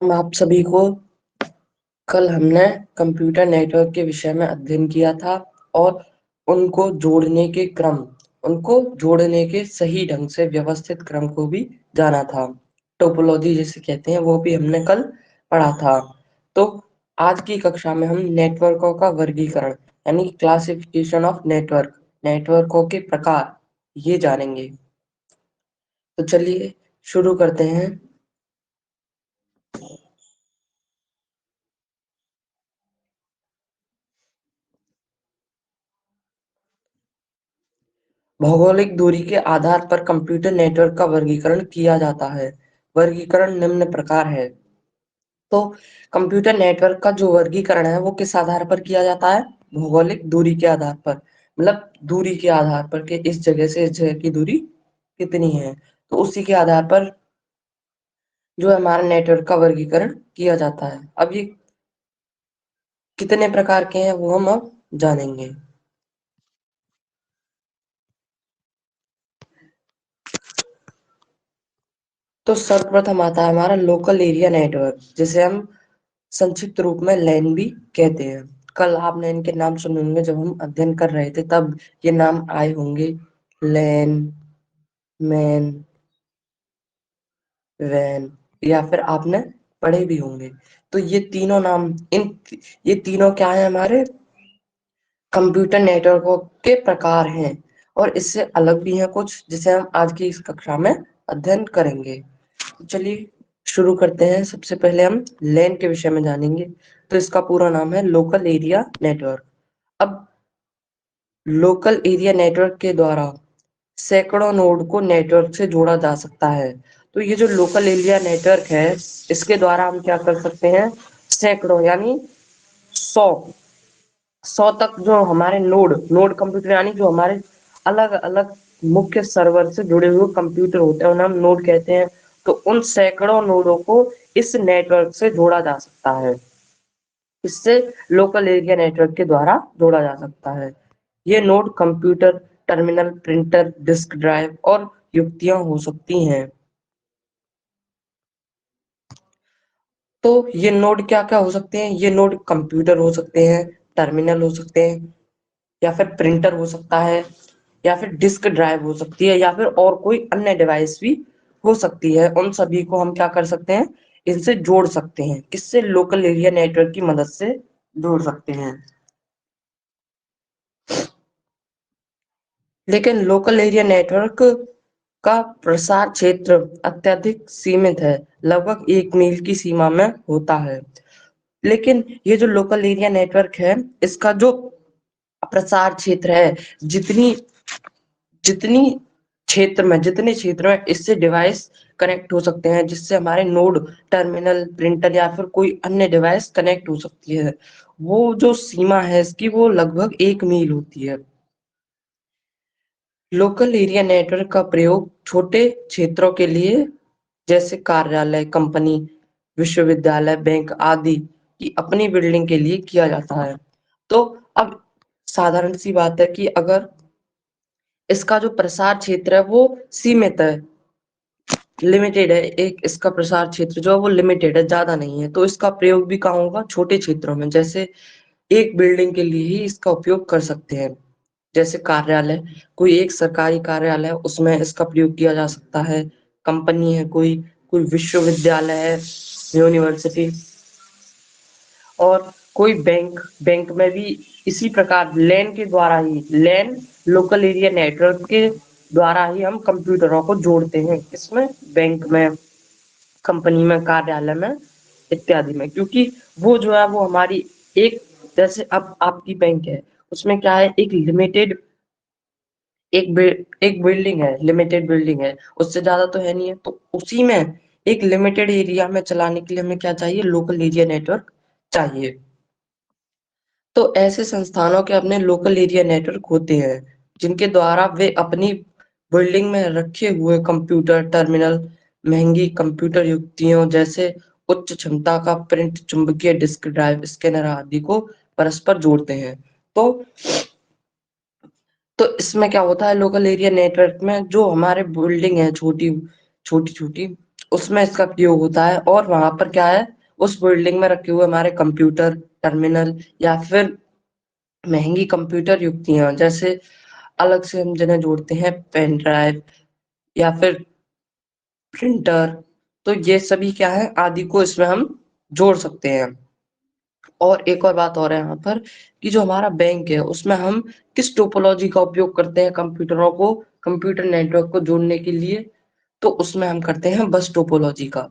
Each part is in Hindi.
आप सभी को कल हमने कंप्यूटर नेटवर्क के विषय में अध्ययन किया था और उनको जोड़ने के क्रम, उनको जोड़ने के सही ढंग से व्यवस्थित क्रम को भी जाना था। टोपोलॉजी जिसे कहते हैं वो भी हमने कल पढ़ा था। तो आज की कक्षा में हम नेटवर्कों का वर्गीकरण यानी क्लासिफिकेशन ऑफ नेटवर्क, नेटवर्कों के प्रकार ये जानेंगे। तो चलिए शुरू करते हैं। भौगोलिक दूरी के आधार पर कंप्यूटर नेटवर्क का वर्गीकरण किया जाता है। वर्गीकरण निम्न प्रकार है। तो कंप्यूटर नेटवर्क का जो वर्गीकरण है वो किस आधार पर किया जाता है? भौगोलिक दूरी के आधार पर, मतलब दूरी के आधार पर कि इस जगह से इस जगह की दूरी कितनी है, तो उसी के आधार पर जो है हमारा नेटवर्क का वर्गीकरण किया जाता है। अब ये कितने प्रकार के हैं वो हम अब जानेंगे। तो सर्वप्रथम आता है हमारा लोकल एरिया नेटवर्क, जिसे हम संक्षिप्त रूप में लैन भी कहते हैं। कल आपने इनके नाम सुने होंगे, जब हम अध्ययन कर रहे थे तब ये नाम आए होंगे, लैन, मैन, वैन, या फिर आपने पढ़े भी होंगे। तो ये तीनों नाम, ये तीनों क्या है, हमारे कंप्यूटर नेटवर्कों के प्रकार हैं और इससे अलग भी हैं कुछ, जिसे हम आज की इस कक्षा में अध्ययन करेंगे। तो चलिए शुरू करते हैं। सबसे पहले हम लैन के विषय में जानेंगे। तो इसका पूरा नाम है लोकल एरिया नेटवर्क। अब लोकल एरिया नेटवर्क के द्वारा सैकड़ों नोड को नेटवर्क से जोड़ा जा सकता है। तो ये जो लोकल एरिया नेटवर्क है, इसके द्वारा हम क्या कर सकते हैं, सैकड़ों यानी 100 तक जो हमारे नोड नोड कंप्यूटर, यानी जो हमारे अलग अलग मुख्य सर्वर से जुड़े हुए कंप्यूटर होते हैं उन्हें हम नोड कहते हैं। तो उन सैकड़ों नोडों को इस नेटवर्क से जोड़ा जा सकता है। इससे लोकल एरिया नेटवर्क के द्वारा जोड़ा जा सकता है। ये node computer, terminal, printer, disk drive और युक्तियां हो सकती हैं। तो ये नोड क्या क्या हो सकते हैं? ये नोड कंप्यूटर हो सकते हैं, टर्मिनल हो सकते हैं, या फिर प्रिंटर हो सकता है, या फिर डिस्क ड्राइव हो सकती है, या फिर और कोई अन्य डिवाइस भी हो सकती है। उन सभी को हम क्या कर सकते हैं, इनसे जोड़ सकते हैं। किससे? लोकल एरिया नेटवर्क की मदद से जोड़ सकते हैं। लेकिन लोकल एरिया नेटवर्क का प्रसार क्षेत्र अत्यधिक सीमित है, लगभग 1 मील की सीमा में होता है। लेकिन ये जो लोकल एरिया नेटवर्क है, इसका जो प्रसार क्षेत्र है, जितनी जितनी जितने क्षेत्र में इससे डिवाइस कनेक्ट हो सकते हैं, जिससे हमारे नोड, टर्मिनल, प्रिंटर या फिर कोई अन्य डिवाइस कनेक्ट हो सकती है, वो जो सीमा है इसकी, वो लगभग 1 मील होती है। लोकल एरिया नेटवर्क का प्रयोग छोटे क्षेत्रों के लिए, जैसे कार्यालय, कंपनी, विश्वविद्यालय, बैंक आदि की अपनी बिल्डिंग के लिए किया जाता है। तो अब साधारण सी बात है कि अगर इसका जो प्रसार क्षेत्र है वो सीमित है, लिमिटेड है, एक इसका प्रसार क्षेत्र जो है वो लिमिटेड है, ज्यादा नहीं है, तो इसका प्रयोग भी कहाँ होगा? छोटे क्षेत्रों में। जैसे एक बिल्डिंग के लिए ही इसका उपयोग कर सकते हैं। जैसे कार्यालय, कोई एक सरकारी कार्यालय, उसमें इसका प्रयोग किया जा सकता है। कंपनी है कोई, कोई विश्वविद्यालय है, यूनिवर्सिटी, और कोई बैंक, बैंक में भी इसी प्रकार लैन के द्वारा ही, लैन लोकल एरिया नेटवर्क के द्वारा ही हम कंप्यूटरों को जोड़ते हैं। किसमें? बैंक में, कंपनी में, कार्यालय में इत्यादि में। क्योंकि वो जो है वो हमारी एक, जैसे अब आपकी बैंक है, उसमें क्या है, एक लिमिटेड, एक बिल्डिंग है, लिमिटेड बिल्डिंग है, उससे ज्यादा तो है नहीं है। तो उसी में एक लिमिटेड एरिया में चलाने के लिए हमें क्या चाहिए? लोकल एरिया नेटवर्क चाहिए। तो ऐसे संस्थानों के अपने लोकल एरिया नेटवर्क होते हैं, जिनके द्वारा वे अपनी बिल्डिंग में रखे हुए कंप्यूटर, टर्मिनल, महंगी कंप्यूटर युक्तियों जैसे उच्च क्षमता का प्रिंट, चुंबकीय डिस्क ड्राइव, स्कैनर आदि को परस्पर जोड़ते हैं। तो इसमें क्या होता है, लोकल एरिया नेटवर्क में जो हमारे बिल्डिंग है, छोटी छोटी छोटी, उसमें इसका प्रयोग होता है। और वहां पर क्या है, उस बिल्डिंग में रखे हुए हमारे कंप्यूटर टर्मिनल या फिर महंगी कंप्यूटर युक्तियां, जैसे अलग से हम जिन्हें जोड़ते हैं पेन ड्राइव या फिर प्रिंटर, तो ये सभी क्या है आदि को इसमें हम जोड़ सकते हैं। और एक और बात और है यहाँ पर कि जो हमारा बैंक है उसमें हम किस टोपोलॉजी का उपयोग करते हैं कंप्यूटरों को कंप्यूटर नेटवर्क को जोड़ने के लिए, तो उसमें हम करते हैं बस टोपोलॉजी का।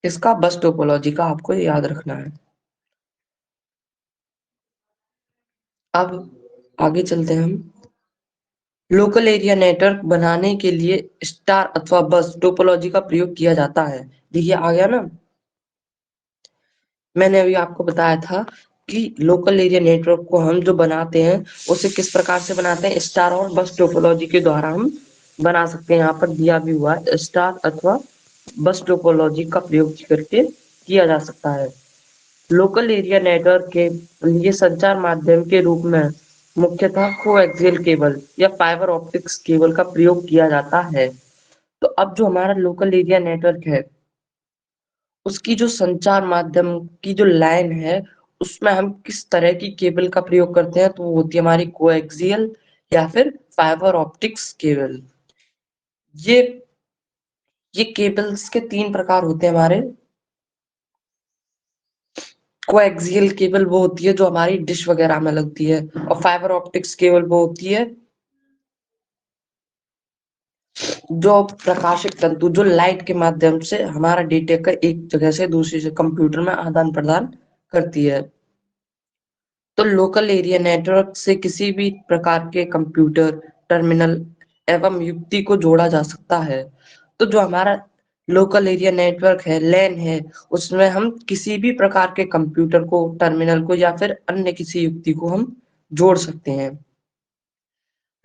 इसका बस टोपोलॉजी का आपको याद रखना है। अब आगे चलते हैं हम। लोकल एरिया नेटवर्क बनाने के लिए स्टार अथवा बस टोपोलॉजी का प्रयोग किया जाता है। देखिए आ गया ना, मैंने अभी आपको बताया था कि लोकल एरिया नेटवर्क को हम जो बनाते हैं उसे किस प्रकार से बनाते हैं, स्टार और बस टोपोलॉजी के द्वारा हम बना सकते हैं। यहाँ पर दिया भी हुआ है, स्टार अथवा बस टोपोलॉजी का प्रयोग करके किया जा सकता है। लोकल एरिया नेटवर्क के लिए संचार माध्यम के रूप में मुख्यतः कोएक्सियल केबल या फाइबर ऑप्टिक्स केबल का प्रयोग किया जाता है। तो अब जो हमारा लोकल एरिया नेटवर्क है उसकी जो संचार माध्यम की जो लाइन है उसमें हम किस तरह की केबल का प्रयोग करते हैं, तो वो होती है हमारी कोएक्सियल या फिर फाइबर ऑप्टिक्स केबल। ये ये केबल्स के तीन प्रकार होते हैं हमारे। कोएक्सियल केबल वो होती है जो हमारी डिश वगैरह में लगती है, और फाइबर ऑप्टिक्स केबल वो होती है जो प्रकाशिक तंतु जो लाइट के माध्यम से हमारा डेटा का एक जगह से दूसरी से कंप्यूटर में आदान प्रदान करती है। तो लोकल एरिया नेटवर्क से किसी भी प्रकार के कंप्यूटर टर्मिनल एवं युक्ति को जोड़ा जा सकता है। तो जो हमारा लोकल एरिया नेटवर्क है लैन है, उसमें हम किसी भी प्रकार के कंप्यूटर को टर्मिनल को या फिर अन्य किसी युक्ति को हम जोड़ सकते हैं।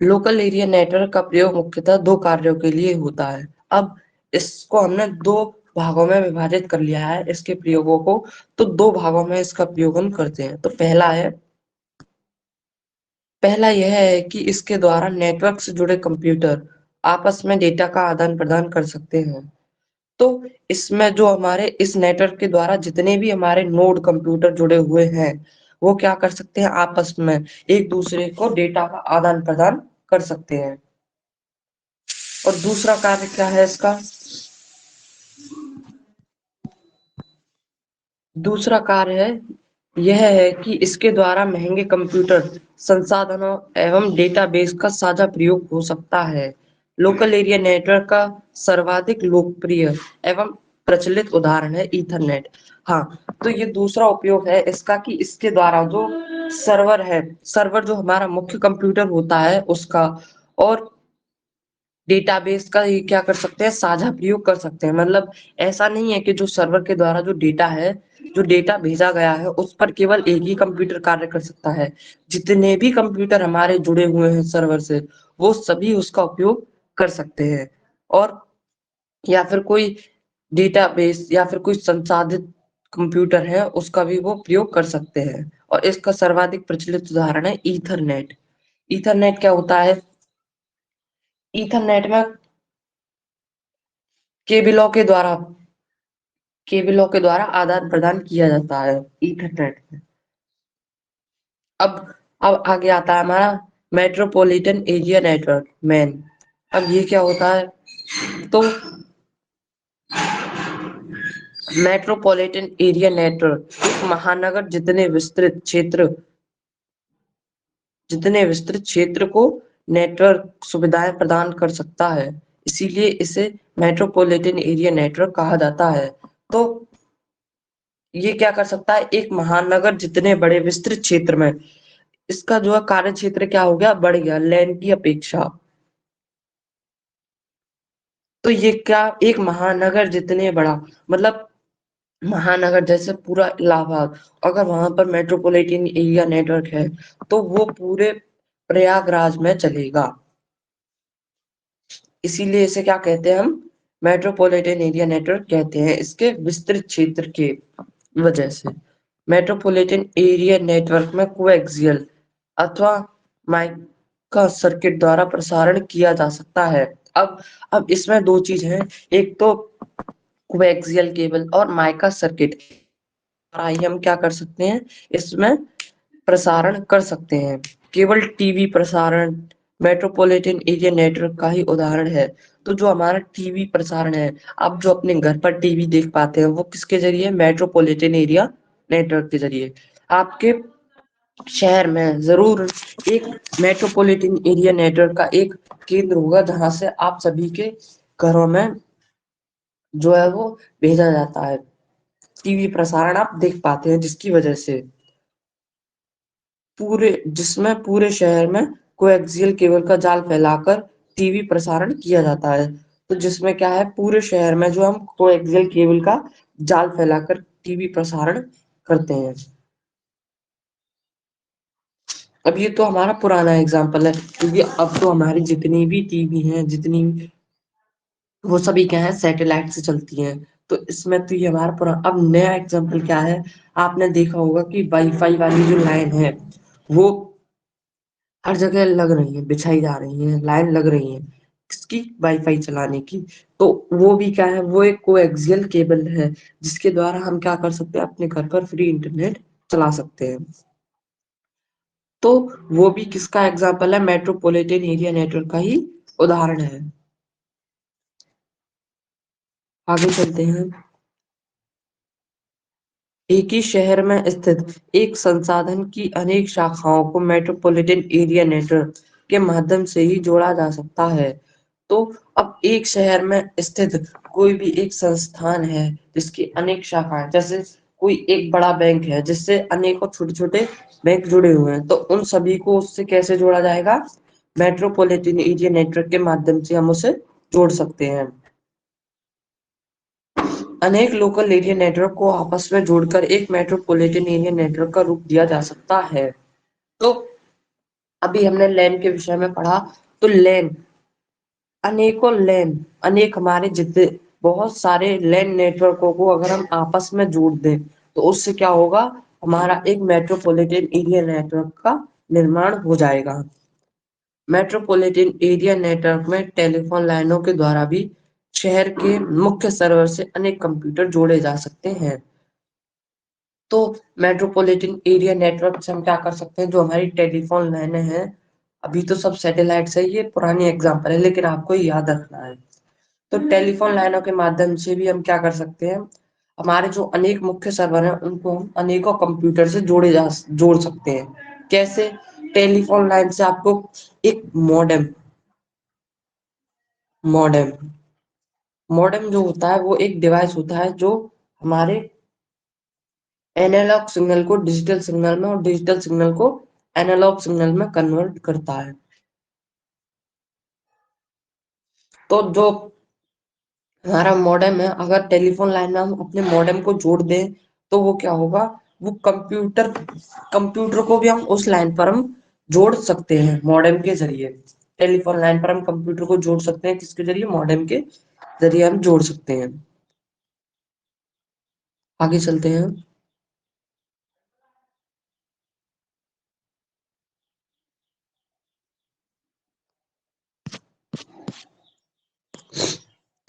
लोकल एरिया नेटवर्क का प्रयोग मुख्यतः दो कार्यों के लिए होता है। अब इसको हमने दो भागों में विभाजित कर लिया है इसके प्रयोगों को। तो दो भागों में इसका प्रयोग हम करते हैं। तो पहला यह है कि इसके द्वारा नेटवर्क से जुड़े कंप्यूटर आपस में डेटा का आदान प्रदान कर सकते हैं। तो इसमें जो हमारे इस नेटवर्क के द्वारा जितने भी हमारे नोड कंप्यूटर जुड़े हुए हैं वो क्या कर सकते हैं, आपस में एक दूसरे को डेटा का आदान प्रदान कर सकते हैं। और दूसरा कार्य क्या है इसका, दूसरा कार्य है यह है कि इसके द्वारा महंगे कंप्यूटर संसाधनों एवं डेटाबेस का साझा प्रयोग हो सकता है। लोकल एरिया नेटवर्क का सर्वाधिक लोकप्रिय एवं प्रचलित उदाहरण है ईथरनेट। हाँ, तो ये दूसरा उपयोग है इसका कि इसके द्वारा जो सर्वर है, सर्वर जो हमारा मुख्य कंप्यूटर होता है उसका और डेटाबेस का ये क्या कर सकते हैं, साझा प्रयोग कर सकते हैं। मतलब ऐसा नहीं है कि जो सर्वर के द्वारा जो डेटा है, जो डेटा भेजा गया है उस पर केवल एक ही कंप्यूटर कार्य कर सकता है। जितने भी कंप्यूटर हमारे जुड़े हुए हैं सर्वर से वो सभी उसका उपयोग कर सकते हैं। और या फिर कोई डेटाबेस या फिर कोई संसाधित कंप्यूटर है उसका भी वो प्रयोग कर सकते हैं। और इसका सर्वाधिक प्रचलित उदाहरण है ईथरनेट। ईथरनेट क्या होता है, ईथरनेट में केबलों के द्वारा केबलों के द्वारा आदान प्रदान किया जाता है ईथरनेट में। अब अब आगे आता है हमारा मेट्रोपॉलिटन एरिया नेटवर्क मैन। अब ये क्या होता है, तो मेट्रोपॉलिटन एरिया नेटवर्क एक महानगर जितने विस्तृत क्षेत्र को नेटवर्क सुविधाएं प्रदान कर सकता है, इसीलिए इसे मेट्रोपॉलिटन एरिया नेटवर्क कहा जाता है। तो ये क्या कर सकता है, एक महानगर जितने बड़े विस्तृत क्षेत्र में, इसका जो है कार्य क्षेत्र क्या हो गया, बढ़ गया लैन की अपेक्षा। तो ये क्या, एक महानगर जितने बड़ा मतलब महानगर जैसे पूरा इलाहाबाद, अगर वहां पर मेट्रोपॉलिटन एरिया नेटवर्क है तो वो पूरे प्रयागराज में चलेगा। इसीलिए इसे क्या कहते हैं हम, मेट्रोपॉलिटन एरिया नेटवर्क कहते हैं, इसके विस्तृत क्षेत्र के वजह से। मेट्रोपॉलिटन एरिया नेटवर्क में कोएक्सियल अथवा माइका सर्किट द्वारा प्रसारण किया जा सकता है। अब इसमें दो चीज है, एक तो कोएक्सियल केबल और माइका सर्किट, आइए हम क्या कर सकते हैं, इसमें प्रसारण कर सकते हैं। केवल टीवी प्रसारण मेट्रोपॉलिटन एरिया नेटवर्क का ही उदाहरण है। तो जो हमारा टीवी प्रसारण है, आप जो अपने घर पर टीवी देख पाते हैं, वो किसके जरिए, मेट्रोपॉलिटन एरिया नेटवर्क के जरिए। आपके शहर में जरूर एक मेट्रोपॉलिटन एरिया नेटवर्क का एक केंद्र होगा, जहां से आप सभी के घरों में जो है वो भेजा जाता है, टीवी प्रसारण आप देख पाते हैं, जिसकी वजह से जिसमें पूरे शहर में कोएक्सियल केबल का जाल फैलाकर टीवी प्रसारण किया जाता है। तो जिसमें क्या है, पूरे शहर में जो हम कोएक्सियल केबल का जाल फैलाकर टीवी प्रसारण करते हैं। अब ये तो हमारा पुराना एग्जाम्पल है, क्योंकि अब तो हमारी जितनी भी टीवी हैं, जितनी वो सभी क्या है, सैटेलाइट से चलती हैं। तो इसमें तो ये हमारा पुराना। अब नया एग्जाम्पल क्या है, आपने देखा होगा कि वाईफाई वाली जो लाइन है, वो हर जगह लग रही है, बिछाई जा रही है, लाइन लग रही है किसकी, वाईफाई चलाने की। तो वो भी क्या है, वो एक कोएक्सियल केबल है, जिसके द्वारा हम क्या कर सकते हैं, अपने घर पर फ्री इंटरनेट चला सकते हैं। तो वो भी किसका एग्जाम्पल है, मेट्रोपॉलिटन एरिया नेटवर्क का ही उदाहरण है। आगे चलते हैं। एक ही शहर में स्थित एक संसाधन की अनेक शाखाओं को मेट्रोपॉलिटन एरिया नेटवर्क के माध्यम से ही जोड़ा जा सकता है। तो अब एक शहर में स्थित कोई भी एक संस्थान है, जिसकी अनेक शाखाएं, जैसे कोई एक बड़ा बैंक है जिससे अनेकों छोटे छोटे बैंक जुड़े हुए हैं, तो उन सभी को उससे कैसे जोड़ा जाएगा, मेट्रोपॉलिटन एरिया नेटवर्क के माध्यम से हम उसे जोड़ सकते हैं। अनेक लोकल एरिया नेटवर्क को आपस में जोड़कर एक मेट्रोपॉलिटन एरिया नेटवर्क का रूप दिया जा सकता है। तो अभी हमने लैन के विषय में पढ़ा। तो लैन, अनेकों लैन, अनेक हमारे जितने बहुत सारे लैन नेटवर्कों को अगर हम आपस में जोड़ दें, तो उससे क्या होगा, हमारा एक मेट्रोपॉलिटन एरिया नेटवर्क का निर्माण हो जाएगा। मेट्रोपॉलिटन एरिया नेटवर्क में टेलीफोन लाइनों के द्वारा भी शहर के मुख्य सर्वर से अनेक कंप्यूटर जोड़े जा सकते हैं। तो मेट्रोपॉलिटन एरिया नेटवर्क से हम क्या कर सकते हैं, जो हमारी टेलीफोन लाइनें हैं, अभी तो सब सैटेलाइट से, ये पुरानी एग्जांपल है लेकिन आपको ये याद रखना है। तो टेलीफोन लाइनों के माध्यम से भी हम क्या कर सकते हैं, हमारे जो अनेक मुख्य सर्वर हैं उनको हम अनेकों कंप्यूटर से जोड़ सकते हैं। कैसे, टेलीफोन लाइन से आपको एक मॉडेम मॉडेम जो होता है, वो एक डिवाइस होता है जो हमारे एनालॉग सिग्नल को डिजिटल सिग्नल में और डिजिटल सिग्नल को एनालॉग सिग्नल में कन्वर्ट करता है। तो जो हमारा मॉडेम है, अगर टेलीफोन लाइन में हम अपने मॉडेम को जोड़ दें, तो वो क्या होगा, वो कंप्यूटर को भी हम उस लाइन पर हम जोड़ सकते हैं मॉडेम के जरिए। टेलीफोन लाइन पर हम कंप्यूटर को जोड़ सकते हैं, किसके जरिए, मॉडेम के जरिए हम जोड़ सकते हैं। आगे चलते हैं।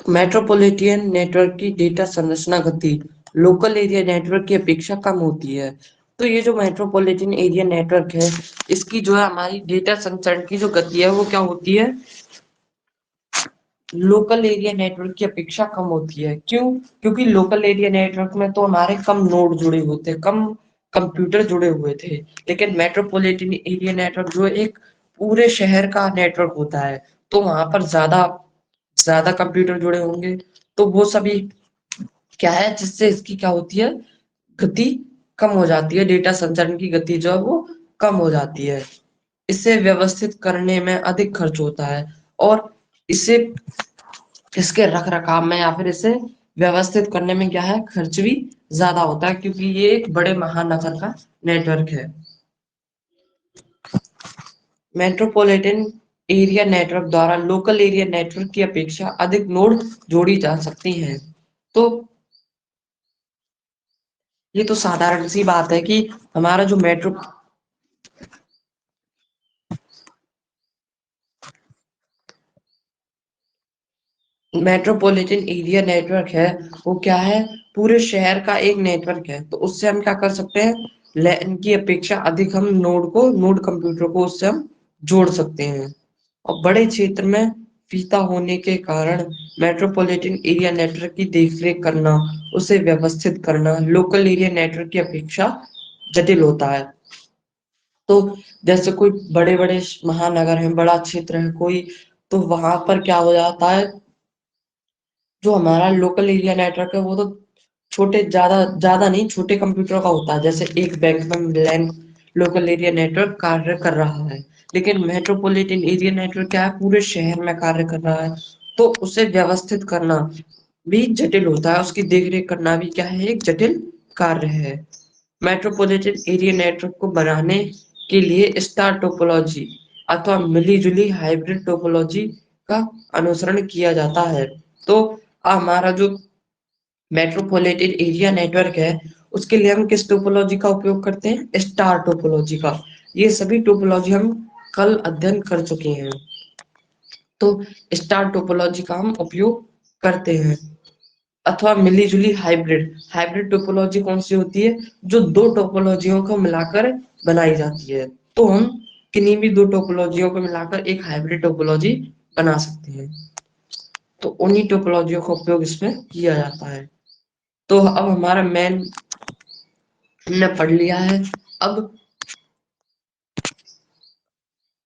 मेट्रोपॉलिटन नेटवर्क की डेटा संरचना गति लोकल एरिया नेटवर्क की अपेक्षा कम होती है। तो ये जो मेट्रोपॉलिटन एरिया नेटवर्क है, इसकी जो है हमारी डेटा संचरण की जो गति है, वो क्या होती है, लोकल एरिया नेटवर्क की अपेक्षा कम होती है। क्यों, क्योंकि लोकल एरिया नेटवर्क में तो हमारे कम नोड जुड़े होते, कम कंप्यूटर जुड़े हुए थे। लेकिन मेट्रोपॉलिटन एरिया नेटवर्क जो एक पूरे शहर का नेटवर्क होता है, तो वहां पर ज्यादा ज्यादा कंप्यूटर जुड़े होंगे। तो वो सभी क्या है, जिससे इसकी क्या होती है, गति कम हो जाती है, डेटा संचरण की गति जो है वो कम हो जाती है। इसे व्यवस्थित करने में अधिक खर्च होता है, और इसे इसके रख रखाव में या फिर इसे व्यवस्थित करने में क्या है, खर्च भी ज्यादा होता है, क्योंकि ये एक बड़े महानगर का नेटवर्क है। मेट्रोपॉलिटन एरिया नेटवर्क द्वारा लोकल एरिया नेटवर्क की अपेक्षा अधिक नोड जोड़ी जा सकती हैं। तो ये तो साधारण सी बात है कि हमारा जो मेट्रो मेट्रोपॉलिटन एरिया नेटवर्क है वो क्या है, पूरे शहर का एक नेटवर्क है। तो उससे हम क्या कर सकते हैं, लैन की अपेक्षा अधिक हम नोड कंप्यूटर को उससे हम जोड़ सकते हैं। और बड़े क्षेत्र में फीता होने के कारण मेट्रोपॉलिटन एरिया नेटवर्क की देखरेख करना, उसे व्यवस्थित करना लोकल एरिया नेटवर्क की अपेक्षा जटिल होता है। तो जैसे कोई बड़े बड़े महानगर है, बड़ा क्षेत्र है कोई, तो वहां पर क्या हो जाता है, जो हमारा लोकल एरिया नेटवर्क है वो तो छोटे ज्यादा ज्यादा नहीं, छोटे कंप्यूटर का होता है। जैसे एक बैंक में लैन लोकल एरिया नेटवर्क कार्य कर रहा है, लेकिन मेट्रोपॉलिटन एरिया नेटवर्क क्या है, पूरे शहर में कार्य कर रहा है। तो उसे व्यवस्थित करना भी जटिल होता है, उसकी देखरेख करना भी क्या है, एक जटिल कार्य है। मेट्रोपॉलिटन एरिया नेटवर्क को बनाने के लिए स्टार टोपोलॉजी अथवा मिली-जुली हाइब्रिड टोपोलॉजी का अनुसरण किया जाता है। तो हमारा जो मेट्रोपॉलिटन एरिया नेटवर्क है, उसके लिए हम किस टोपोलॉजी का उपयोग करते हैं, स्टार टोपोलॉजी का। ये सभी टोपोलॉजी हम कल अध्ययन कर चुके हैं। तो स्टार टोपोलॉजी का हम उपयोग करते हैं। अथवा मिली-जुली हाइब्रिड हाइब्रिड टोपोलॉजी कौन सी होती है, जो दो टोपोलॉजियों को मिलाकर बनाई जाती है। तो हम किन्हीं भी दो टोपोलॉजियों को मिलाकर एक हाइब्रिड टोपोलॉजी बना सकते हैं। तो उन्हीं टोपोलॉजियों का उपयोग इसमें किया जाता है। तो अब हमारा मेन हमने पढ़ लिया है। अब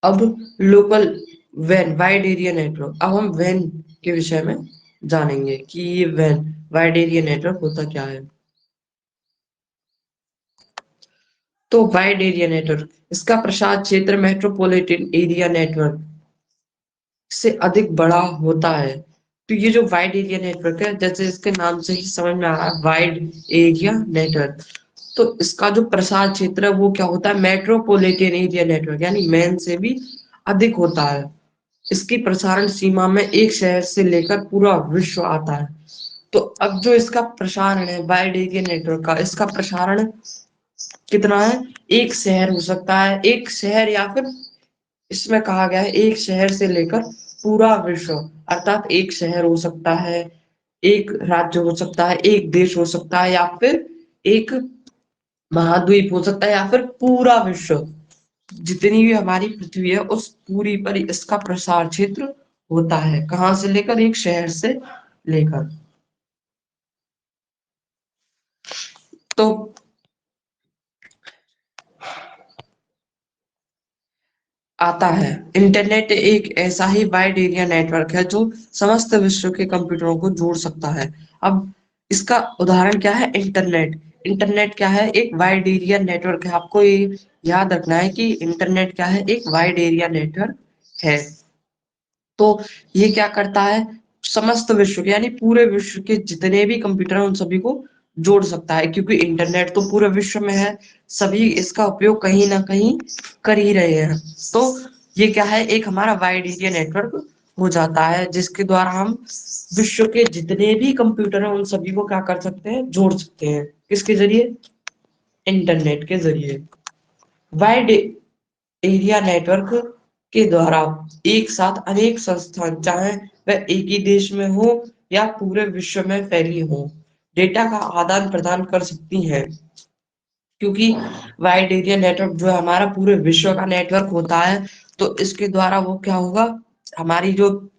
अब लोकल वैन वाइड एरिया नेटवर्क, अब हम वैन के विषय में जानेंगे कि ये वैन वाइड एरिया नेटवर्क होता क्या है। तो वाइड एरिया नेटवर्क, इसका प्रसार क्षेत्र मेट्रोपॉलिटन एरिया नेटवर्क से अधिक बड़ा होता है। तो ये जो वाइड एरिया नेटवर्क है, जैसे इसके नाम से ही समझ में आ रहा है, वाइड एरिया नेटवर्क, तो इसका जो प्रसार क्षेत्र है वो क्या होता है, मेट्रोपॉलिटन एरिया नेटवर्क यानी मैन से भी अधिक होता है। इसकी प्रसारण सीमा में एक शहर से लेकर पूरा विश्व आता है। तो अब जो इसका प्रसारण है वाइड एरिया नेटवर्क का, इसका प्रसारण कितना है, एक शहर हो सकता है, एक शहर, या फिर इसमें कहा गया है एक शहर से लेकर पूरा विश्व, अर्थात एक शहर हो सकता है, एक राज्य हो सकता है, एक देश हो सकता है, या फिर एक महाद्वीप हो सकता है, या फिर पूरा विश्व, जितनी भी हमारी पृथ्वी है उस पूरी पर इसका प्रसार क्षेत्र होता है। कहाँ से लेकर, एक शहर से लेकर। तो आता है, इंटरनेट एक ऐसा ही वाइड एरिया नेटवर्क है जो समस्त विश्व के कंप्यूटरों को जोड़ सकता है। अब इसका उदाहरण क्या है, इंटरनेट। इंटरनेट क्या है, एक वाइड एरिया नेटवर्क है। आपको ये याद रखना है कि इंटरनेट क्या है, एक वाइड एरिया नेटवर्क है। तो ये क्या करता है, समस्त विश्व के यानी पूरे विश्व के जितने भी कंप्यूटर हैं उन सभी को जोड़ सकता है, क्योंकि इंटरनेट तो पूरे विश्व में है, सभी इसका उपयोग कहीं ना कहीं कर ही रहे हैं। तो ये क्या है, एक हमारा वाइड एरिया नेटवर्क हो जाता है, जिसके द्वारा हम विश्व के जितने भी कंप्यूटर हैं उन सभी को क्या कर सकते हैं, जोड़ सकते हैं। किसके जरिए, इंटरनेट के जरिए। वाइड एरिया नेटवर्क के द्वारा एक साथ अनेक संस्थान, चाहे वह एक ही देश में हो या पूरे विश्व में फैली हो, डेटा का आदान प्रदान कर सकती हैं। क्योंकि वाइड एरिया नेटवर्क जो है हमारा पूरे विश्व का नेटवर्क होता है, तो इसके द्वारा वो क्या होगा, हमारी जो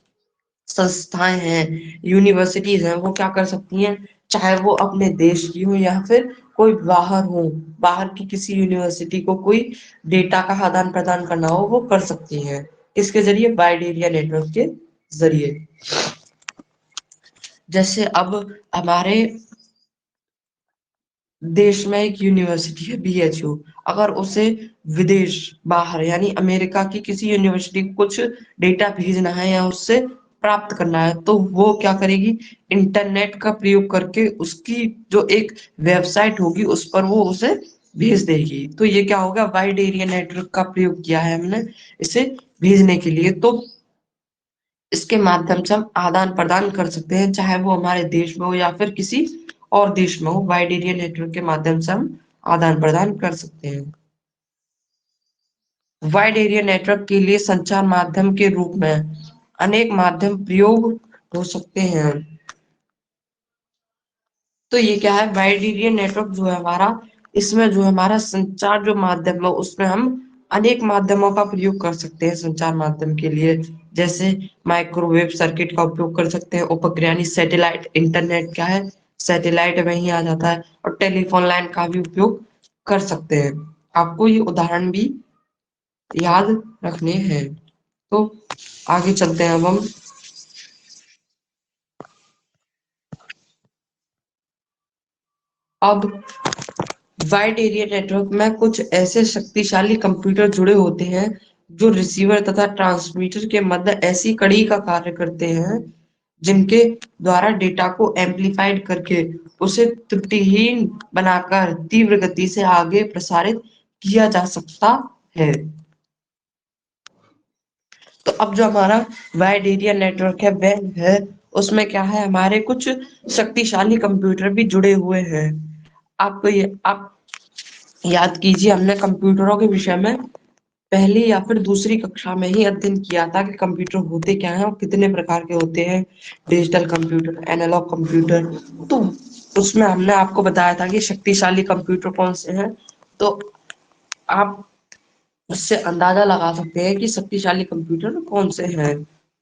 संस्थाएं हैं, यूनिवर्सिटीज हैं, वो क्या कर सकती हैं, चाहे वो अपने देश की हो या फिर कोई बाहर हो, बाहर की किसी यूनिवर्सिटी को कोई डेटा का आदान प्रदान करना हो, वो कर सकती हैं। इसके जरिए वाइड एरिया नेटवर्क के जरिए। जैसे अब हमारे देश में एक यूनिवर्सिटी है बीएचयू, अगर उसे विदेश, बाहर यानी अमेरिका की किसी यूनिवर्सिटी को कुछ डेटा भेजना है या उससे प्राप्त करना है, तो वो क्या करेगी, इंटरनेट का प्रयोग करके उसकी जो एक वेबसाइट होगी उस पर वो उसे भेज देगी। तो ये क्या होगा, वाइड एरिया नेटवर्क का प्रयोग किया है हमने इसे भेजने के लिए। तो इसके माध्यम से हम आदान प्रदान कर सकते हैं, चाहे वो हमारे देश में हो या फिर किसी और देश में हो, वाइड एरिया नेटवर्क के माध्यम से हम आदान प्रदान कर सकते हैं। वाइड एरिया नेटवर्क के लिए संचार माध्यम के रूप में अनेक माध्यम प्रयोग हो सकते हैं। तो ये क्या है, वाइड एरिया नेटवर्क जो है हमारा, इसमें जो हमारा संचार जो माध्यम है उसमें हम अनेक माध्यमों का प्रयोग कर सकते हैं संचार माध्यम के लिए। जैसे माइक्रोवेव सर्किट का उपयोग कर सकते हैं, उपग्रह यानी सैटेलाइट, इंटरनेट क्या है, सैटेलाइट में ही आ जाता है, और टेलीफोन लाइन का भी उपयोग कर सकते हैं। आपको ये उदाहरण भी याद रखने हैं। तो आगे चलते हैं अब हम। अब वाइड एरिया नेटवर्क में कुछ ऐसे शक्तिशाली कंप्यूटर जुड़े होते हैं जो रिसीवर तथा ट्रांसमीटर के मध्य ऐसी कड़ी का कार्य करते हैं जिनके द्वारा डेटा को एम्प्लीफाइड करके उसे त्रुटिहीन बनाकर तीव्र गति से आगे प्रसारित किया जा सकता है। तो अब जो हमारा वाइड एरिया नेटवर्क है वह है, उसमें क्या है, हमारे कुछ शक्तिशाली कंप्यूटर भी जुड़े हुए हैं। आपको ये आप याद कीजिए, हमने कंप्यूटरों के विषय में पहली या फिर दूसरी कक्षा में ही अध्ययन किया था कि कंप्यूटर होते क्या हैं और कितने प्रकार के होते हैं, डिजिटल कंप्यूटर, एनालॉग कंप्यूटर। तो उसमें हमने आपको बताया था कि शक्तिशाली कंप्यूटर कौन से हैं। तो आप उससे अंदाजा लगा सकते हैं कि शक्तिशाली कंप्यूटर कौन से हैं।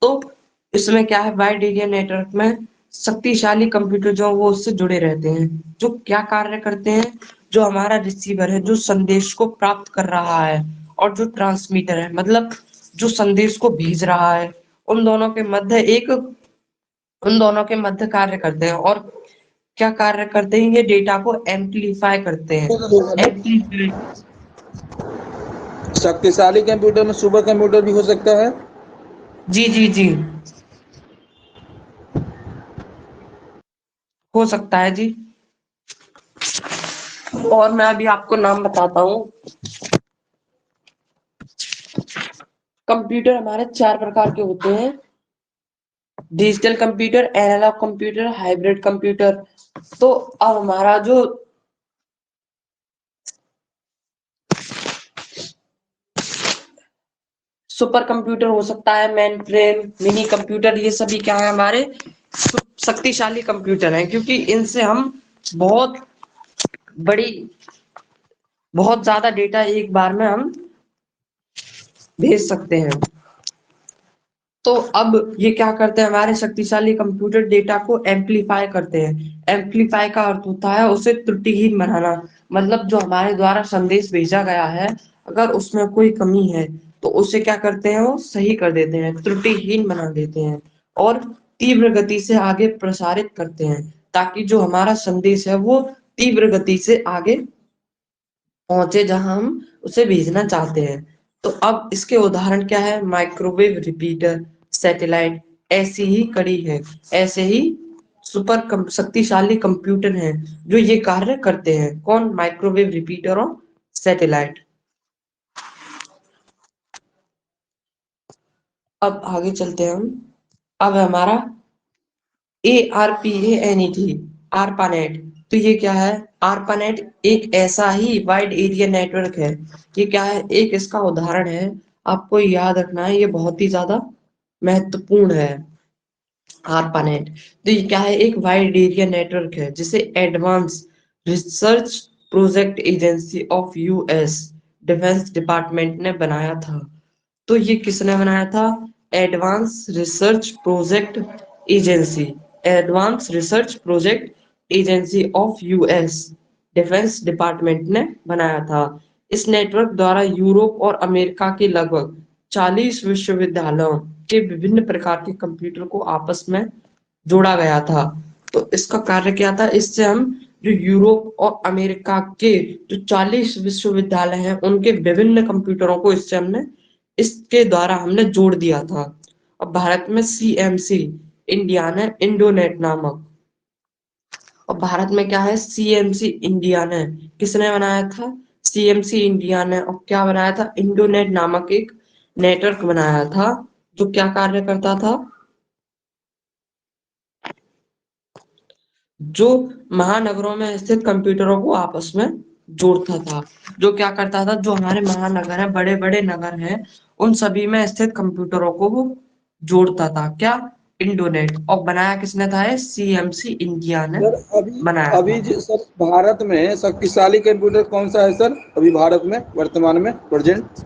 तो इसमें क्या है, वाइड एरिया नेटवर्क में शक्तिशाली कंप्यूटर जो वो उससे जुड़े रहते हैं, जो क्या कार्य करते हैं, जो हमारा रिसीवर है जो संदेश को प्राप्त कर रहा है, और जो ट्रांसमीटर है मतलब जो संदेश को भेज रहा है, उन दोनों के मध्य एक उन दोनों के मध्य कार्य करते हैं। और क्या कार्य करते हैं, ये डेटा को एम्प्लीफाई करते हैं। एम्प्लीफाई, शक्तिशाली कंप्यूटर में सुपर कंप्यूटर भी हो सकता है। जी जी जी, हो सकता है जी। और मैं अभी आपको नाम बताता हूँ। कंप्यूटर हमारे चार प्रकार के होते हैं: digital computer, analogue computer, hybrid computer. तो अब हमारा जो सुपर कंप्यूटर हो सकता है, मेन फ्रेम, मिनी कंप्यूटर, ये सभी क्या है, हमारे शक्तिशाली कंप्यूटर हैं, क्योंकि इनसे हम बहुत बड़ी बहुत ज्यादा डेटा एक बार में हम भेज सकते हैं। तो अब ये क्या करते हैं, हमारे शक्तिशाली कंप्यूटर डेटा को एम्प्लीफाई करते हैं। एम्प्लीफाई का अर्थ होता है उसे त्रुटिहीन बनाना, मतलब जो हमारे द्वारा संदेश भेजा गया है अगर उसमें कोई कमी है तो उसे क्या करते हैं, वो सही कर देते हैं, त्रुटिहीन बना देते हैं, और तीव्र गति से आगे प्रसारित करते हैं, ताकि जो हमारा संदेश है वो तीव्र गति से आगे पहुंचे जहां हम उसे भेजना चाहते हैं। तो अब इसके उदाहरण क्या है, माइक्रोवेव रिपीटर, सैटेलाइट, ऐसी ही कड़ी है, ऐसे ही शक्तिशाली कंप्यूटर हैं जो ये कार्य करते हैं। कौन, माइक्रोवेव रिपीटर और सैटेलाइट। अब आगे चलते हैं हम। अब हमारा ARPANET, ARPANET। तो ये क्या है, ARPANET एक ऐसा ही वाइड एरिया नेटवर्क है। ये क्या है, एक इसका उदाहरण है, आपको याद रखना है, ये बहुत ही ज्यादा महत्वपूर्ण है। ARPANET, तो ये क्या है, एक वाइड एरिया नेटवर्क है जिसे advance research project agency of US defence department ने बनाया था। तो ये किसने बनाया था, advance research project agency, advance research project agency of US defence department ने बनाया था। इस नेटवर्क द्वारा यूरोप और अमेरिका के लगभग 40 विश्वविद्यालयों के विभिन्न प्रकार के कंप्यूटर को आपस में जोड़ा गया था। तो इसका कार्य क्या था, इससे हम जो यूरोप और अमेरिका के जो 40 विश्वविद्यालय हैं उनके विभिन्न कंप्यूटरों को इससे हमने इसके द्वारा हमने जोड़ दिया था। अब भारत में CMC इंडिया ने इंडोनेट नामक, और भारत में क्या है, CMC इंडिया ने किसने बनाया था, CMC इंडिया ने, और क्या बनाया था, इंडोनेट नामक एक नेटवर्क बनाया था जो क्या कार्य करता था, जो महानगरों में स्थित कंप्यूटरों को आपस में जोड़ता था। जो क्या करता था, जो हमारे महानगर है, बड़े बड़े नगर हैं, उन सभी में स्थित कंप्यूटरों को वो जोड़ता था। क्या, इंडोनेट, और बनाया किसने था? CMC इंडिया ने सर अभी बनाया अभी था। सर भारत में शक्तिशाली कंप्यूटर कौन सा है सर, अभी भारत में वर्तमान में प्रेजेंट?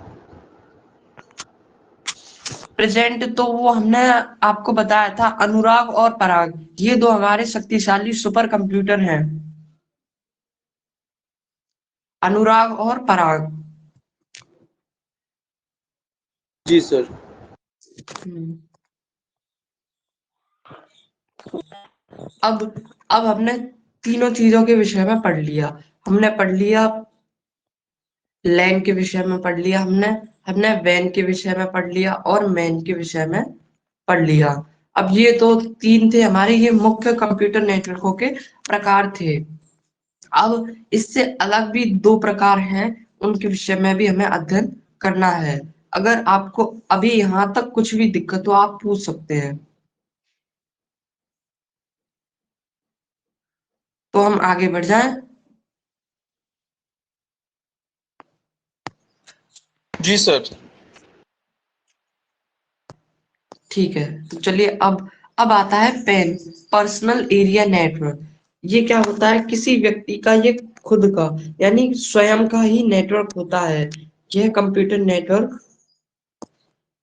प्रेजेंट तो वो हमने आपको बताया था, अनुराग और पराग, ये दो हमारे शक्तिशाली सुपर कंप्यूटर हैं, अनुराग और पराग। जी सर। हम्म। अब अब हमने तीनों चीजों के विषय में पढ़ लिया। हमने पढ़ लिया लैन के विषय में पढ़ लिया, हमने हमने वैन के विषय में पढ़ लिया और मैन के विषय में पढ़ लिया। अब ये तो तीन थे हमारे, ये मुख्य कंप्यूटर नेटवर्कों के प्रकार थे। अब इससे अलग भी दो प्रकार हैं, उनके विषय में भी हमें अध्ययन करना है। अगर आपको अभी यहाँ तक कुछ भी दिक्कत हो आप पूछ सकते हैं, तो हम आगे बढ़ जाएं। जी सर। ठीक है, तो चलिए अब आता है पेन, पर्सनल एरिया नेटवर्क। ये क्या होता है? किसी व्यक्ति का ये खुद का यानी स्वयं का ही नेटवर्क होता है। यह कंप्यूटर नेटवर्क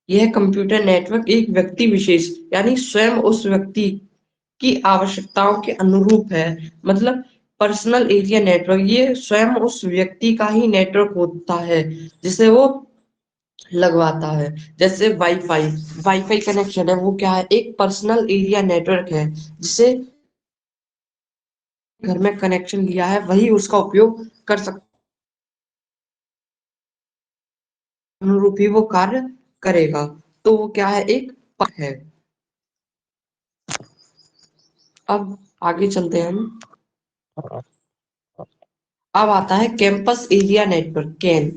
यह कंप्यूटर नेटवर्क एक व्यक्ति विशेष यानी स्वयं उस व्यक्ति की आवश्यकताओं के अनुरूप है। मतलब पर्सनल एरिया नेटवर्क ये स्वयं उस व्यक्ति का ही नेटवर्क होता है जिसे वो लगवाता है। जैसे वाईफाई वाईफाई कनेक्शन है, वो क्या है? एक पर्सनल एरिया नेटवर्क है, जिसे घर में कनेक्शन लिया है वही उसका उपयोग कर सकता, अनुरूप ही वो कार्य करेगा। तो वो क्या है? एक है। अब आगे चलते हैं हम। अब आता है campus area network, can,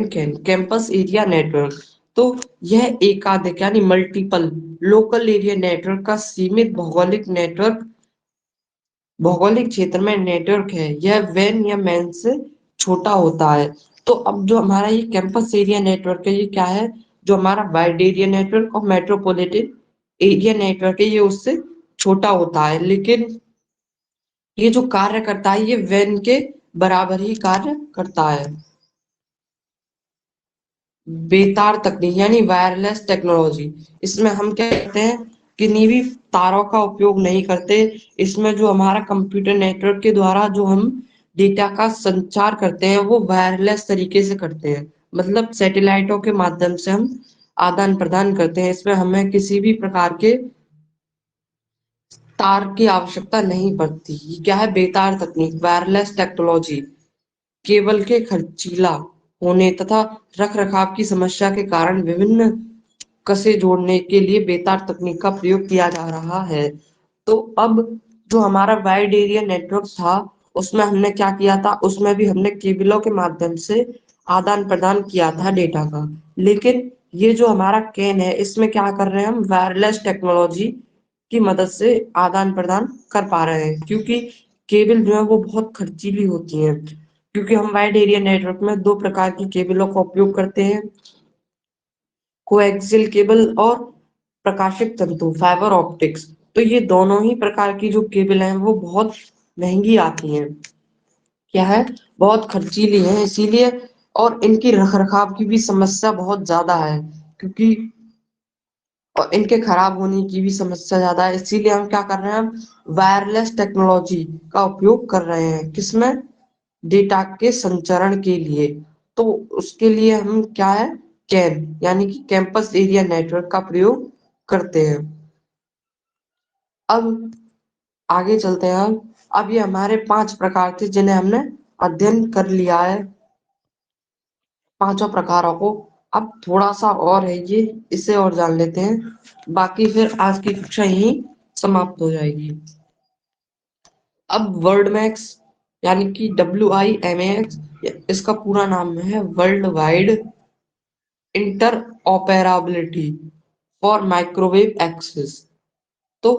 can, campus area network. तो यह एकाधिक यानी मल्टीपल लोकल एरिया नेटवर्क का सीमित भौगोलिक क्षेत्र में नेटवर्क है। यह वैन या मैन से छोटा होता है। तो अब जो हमारा ये कैंपस एरिया नेटवर्क है, ये क्या है? जो हमारा वाइड एरिया नेटवर्क और मेट्रोपॉलिटन एरिया नेटवर्क है, ये उससे छोटा होता है, लेकिन ये जो कार्य करता है ये वैन के बराबर ही कार्य करता है। बेतार तकनीक यानी वायरलेस टेक्नोलॉजी, इसमें हम क्या करते हैं? किन्हीं भी तारों का उपयोग नहीं करते। इसमें जो हमारा कंप्यूटर नेटवर्क के द्वारा जो हम डेटा का संचार करते हैं वो वायरलेस तरीके से करते हैं। मतलब सैटेलाइटों के माध्यम से हम आदान प्रदान करते हैं। इसमें हमें किसी भी प्रकार के तार की आवश्यकता नहीं पड़ती। ये क्या है? बेतार तकनीक, वायरलेस टेक्नोलॉजी। केबल के खर्चीला होने तथा रखरखाव की समस्या के कारण विभिन्न कसे जोड़ने के लिए बेतार तकनीक का प्रयोग किया जा रहा है। तो अब जो हमारा वाइड एरिया नेटवर्क था, उसमें हमने क्या किया था? उसमें भी हमने केबलों के माध्यम से आदान प्रदान किया था डेटा का। लेकिन ये जो हमारा कैन है, इसमें क्या कर रहे हैं? हम वायरलेस टेक्नोलॉजी की मदद से आदान प्रदान कर पा रहे हैं, क्योंकि केबल जो है वो बहुत खर्चीली होती है। क्योंकि हम वाइड एरिया नेटवर्क में दो प्रकार की केबलों का उपयोग करते हैं, कोएक्सियल केबल और प्रकाशिक तंतु, फाइबर ऑप्टिक्स। तो ये दोनों ही प्रकार की जो केबल हैं वो बहुत महंगी आती हैं, क्या है? बहुत खर्चीली है, इसीलिए। और इनकी रखरखाव की भी समस्या बहुत ज्यादा है, क्योंकि और इनके खराब होने की भी समस्या ज्यादा है। इसीलिए हम क्या कर रहे हैं? हम वायरलेस टेक्नोलॉजी का उपयोग कर रहे हैं, किसमें? डेटा के संचरण के लिए। तो उसके लिए हम क्या है? कैन यानी कि कैंपस एरिया नेटवर्क का प्रयोग करते हैं। अब आगे चलते हैं हम। अब ये हमारे 5 प्रकार थे जिन्हें हमने अध्ययन कर लिया है, पांचों प्रकारों को। अब थोड़ा सा और है ये, इसे और जान लेते हैं, बाकी फिर आज की कक्षा यहीं समाप्त हो जाएगी। अब वर्ड मैक्स यानी कि WIMAX, इसका पूरा नाम है world wide interoperability for microwave access. तो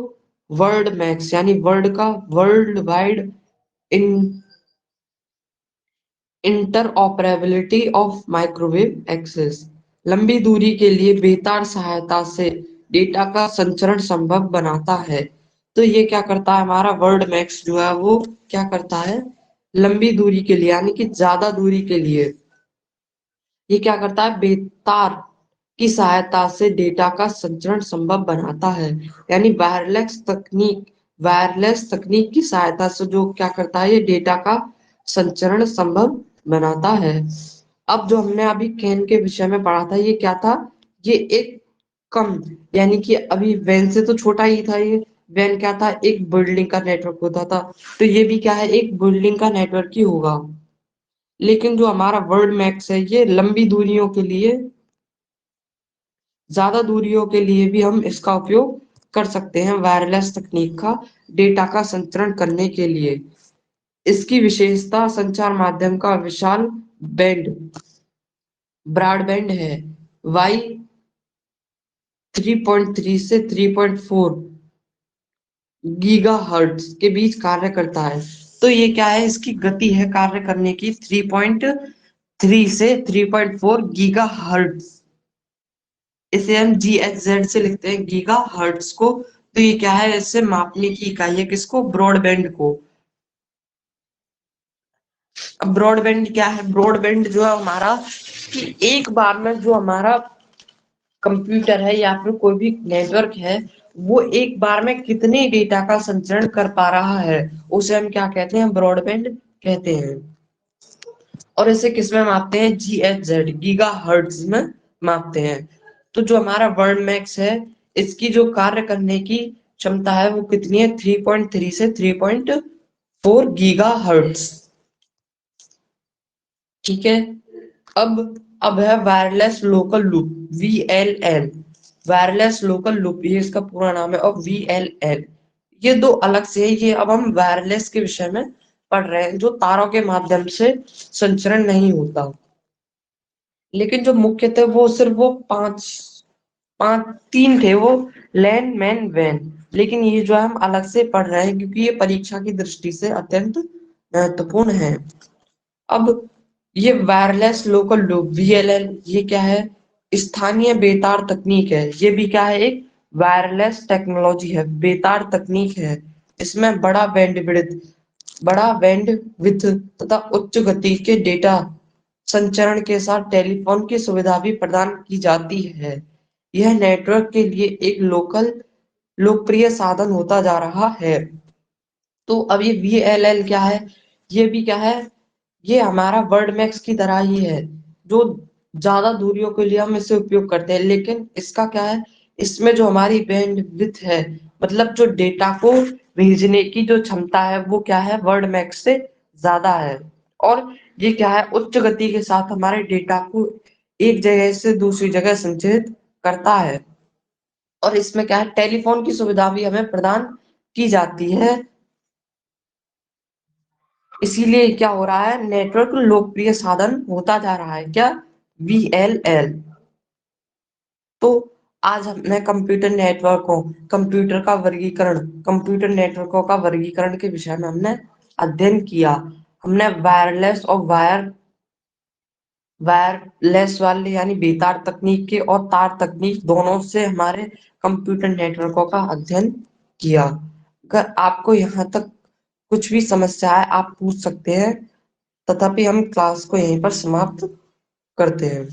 वर्ड मैक्स यानी वर्ल्ड का world wide in interoperability of microwave access. लंबी दूरी के लिए बेतार सहायता से डेटा का संचरण संभव बनाता है। तो ये क्या करता है, हमारा वर्ल्ड मैक्स जो है वो क्या करता है, लंबी दूरी के लिए यानी कि ज्यादा दूरी के लिए ये क्या करता है, बेतार की सहायता से डेटा का संचरण संभव बनाता है। यानी वायरलेस तकनीक की सहायता से जो क्या करता है, ये डेटा का संचरण संभव बनाता है। अब जो हमने अभी कैन के विषय में पढ़ा था, ये क्या था, ये एक कम यानी कि अभी वैन से तो छोटा ही था ये। वैन क्या था, एक बिल्डिंग का नेटवर्क होता था, तो ये भी क्या है, एक बिल्डिंग का नेटवर्क ही होगा। लेकिन जो हमारा वर्ल्ड मैक्स है, ये लंबी दूरियों के लिए, ज्यादा दूरियों के लिए भी हम इसका उपयोग कर सकते हैं, वायरलेस तकनीक का डेटा का संचरण करने के लिए। इसकी विशेषता संचार माध्यम का विशाल बैंड ब्रॉडबैंड है। वाई 3.3 से 3.4 गीगाहर्ट्ज के बीच कार्य करता है। तो ये क्या है, इसकी गति है कार्य करने की 3.3 से 3.4 गीगाहर्ट्ज। इसे हम GHz से लिखते हैं, गीगा हर्ट्ज को। तो ये क्या है, इससे मापने की इकाई है किसको, ब्रॉडबैंड को। अब ब्रॉडबैंड क्या है, ब्रॉडबैंड जो है हमारा कि एक बार में जो हमारा कंप्यूटर है या फिर कोई भी नेटवर्क है, वो एक बार में कितने डेटा का संचरण कर पा रहा है, उसे हम क्या कहते हैं, ब्रॉडबैंड कहते हैं। और इसे किस में मापते हैं, GHz गीगा हर्ट्ज में मापते हैं। तो जो हमारा वर्ल्ड मैक्स है, इसकी जो कार्य करने की क्षमता है वो कितनी है, 3.3 से 3.4 गीगा हर्ट्ज। ठीक है। अब अब है wireless local loop, VLL। Wireless local loop ये इसका पूरा नाम है, और VLL ये दो अलग से है। ये अब हम वायरलेस के विषय में पढ़ रहे हैं, जो तारों के माध्यम से संचरण नहीं होता। लेकिन जो मुख्य थे वो सिर्फ वो पांच पांच तीन थे, वो लैन मैन वैन। लेकिन ये जो है हम अलग से पढ़ रहे हैं क्योंकि ये परीक्षा की दृष्टि से अत्यंत महत्वपूर्ण है। अब ये वायरलेस लोकल लूप, VLL, ये क्या है, स्थानीय बेतार तकनीक है। ये भी क्या है, एक वायरलेस टेक्नोलॉजी है, बेतार तकनीक है। इसमें बड़ा बैंडविड्थ तथा उच्च गति के डेटा संचरण के साथ टेलीफोन की सुविधा भी प्रदान की जाती है। यह नेटवर्क के लिए एक लोकप्रिय साधन होता जा रहा है। तो अब ये VLL क्या है, ये भी क्या है, ये हमारा वर्ड मैक्स की तरह ही है, जो ज्यादा दूरियों के लिए हम इसे उपयोग करते हैं। लेकिन इसका क्या है, इसमें जो हमारी बैंडविड्थ है, मतलब जो डेटा को भेजने की जो क्षमता है, वो क्या है, वर्ड मैक्स से ज्यादा है। और ये क्या है, उच्च गति के साथ हमारे डेटा को एक जगह से दूसरी जगह संचरित करता है। और इसमें क्या है, टेलीफोन की सुविधा भी हमें प्रदान की जाती है। इसीलिए क्या हो रहा है, नेटवर्क लोकप्रिय साधन होता जा रहा है, क्या, VLL। तो आज हमने कंप्यूटर नेटवर्कों का वर्गीकरण के विषय में हमने अध्ययन किया। हमने वायरलेस और वायरलेस वाले यानी बेतार तकनीक के और तार तकनीक दोनों से हमारे कंप्यूटर नेटवर्कों का अध्ययन किया। अगर आपको यहाँ तक कुछ भी समस्या है, आप पूछ सकते हैं। तथापि हम क्लास को यहीं पर समाप्त करते हैं।